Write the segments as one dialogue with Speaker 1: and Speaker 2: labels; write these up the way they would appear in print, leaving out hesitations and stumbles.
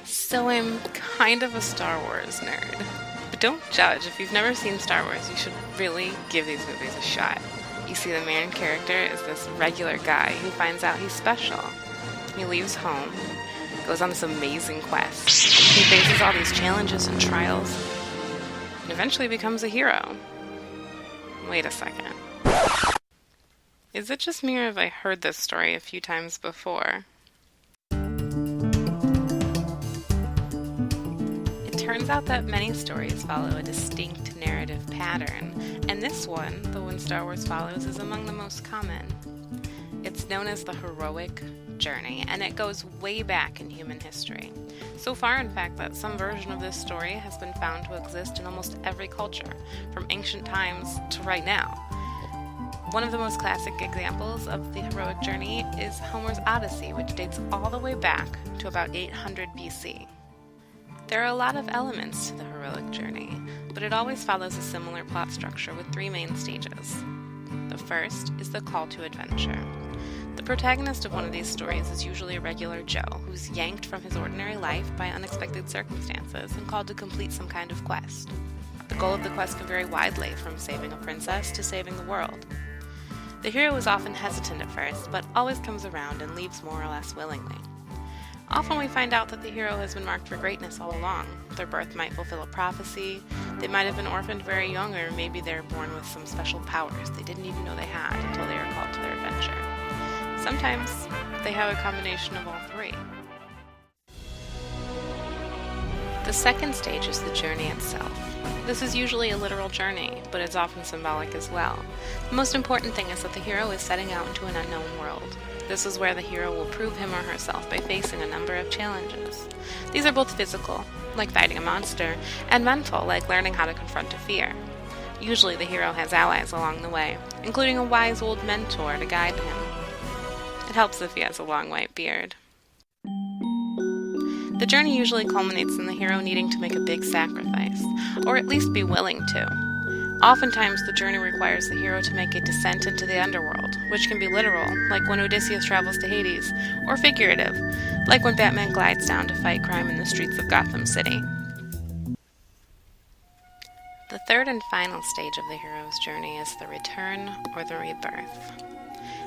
Speaker 1: So I'm kind of a Star Wars nerd. But don't judge. If you've never seen Star Wars, you should really give these movies a shot. You see, the main character is this regular guy who finds out he's special. He leaves home, goes on this amazing quest. He faces all these challenges and trials, and eventually becomes a hero. Wait a second. Is it just me or have I heard this story a few times before? It turns out that many stories follow a distinct narrative pattern, and this one, the one Star Wars follows, is among the most common. It's known as the heroic journey, and it goes way back in human history. So far, in fact, that some version of this story has been found to exist in almost every culture, from ancient times to right now. One of the most classic examples of the heroic journey is Homer's Odyssey, which dates all the way back to about 800 BC. There are a lot of elements to the heroic journey, but it always follows a similar plot structure with three main stages. The first is the call to adventure. The protagonist of one of these stories is usually a regular Joe, who's yanked from his ordinary life by unexpected circumstances and called to complete some kind of quest. The goal of the quest can vary widely, from saving a princess to saving the world. The hero is often hesitant at first, but always comes around and leaves more or less willingly. Often we find out that the hero has been marked for greatness all along. Their birth might fulfill a prophecy, they might have been orphaned very young, or maybe they're born with some special powers they didn't even know they had until they were called to their adventure. Sometimes they have a combination of all three. The second stage is the journey itself. This is usually a literal journey, but it's often symbolic as well. The most important thing is that the hero is setting out into an unknown world. This is where the hero will prove him or herself by facing a number of challenges. These are both physical, like fighting a monster, and mental, like learning how to confront a fear. Usually the hero has allies along the way, including a wise old mentor to guide him. It helps if he has a long white beard. The journey usually culminates in the hero needing to make a big sacrifice, or at least be willing to. Oftentimes, the journey requires the hero to make a descent into the underworld, which can be literal, like when Odysseus travels to Hades, or figurative, like when Batman glides down to fight crime in the streets of Gotham City. The third and final stage of the hero's journey is the return or the rebirth.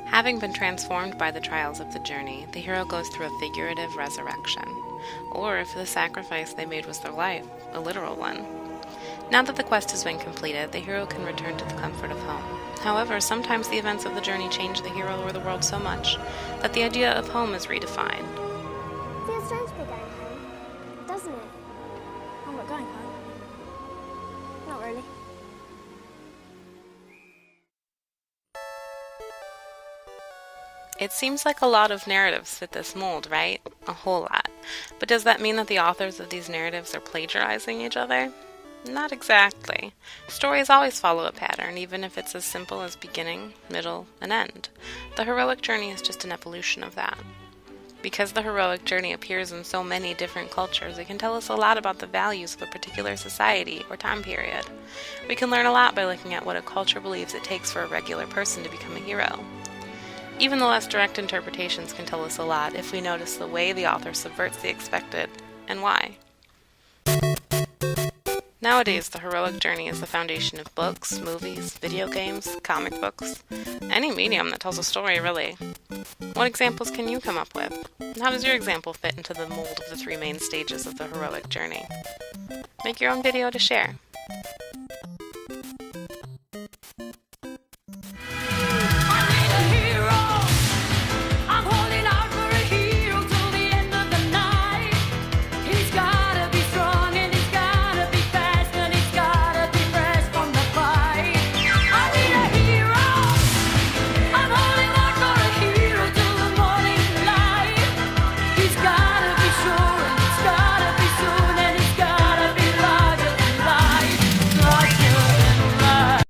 Speaker 1: Having been transformed by the trials of the journey, the hero goes through a figurative resurrection, or if the sacrifice they made was their life, a literal one. Now that the quest has been completed, the hero can return to the comfort of home. However, sometimes the events of the journey change the hero or the world so much that the idea of home is redefined.
Speaker 2: Feels strange to be going home, doesn't it? I'm not going home. Not really.
Speaker 1: It seems like a lot of narratives fit this mold, right? A whole lot. But does that mean that the authors of these narratives are plagiarizing each other? Not exactly. Stories always follow a pattern, even if it's as simple as beginning, middle, and end. The heroic journey is just an evolution of that. Because the heroic journey appears in so many different cultures, it can tell us a lot about the values of a particular society or time period. We can learn a lot by looking at what a culture believes it takes for a regular person to become a hero. Even the less direct interpretations can tell us a lot if we notice the way the author subverts the expected, and why. Nowadays, the heroic journey is the foundation of books, movies, video games, comic books, any medium that tells a story, really. What examples can you come up with? How does your example fit into the mold of the three main stages of the heroic journey? Make your own video to share.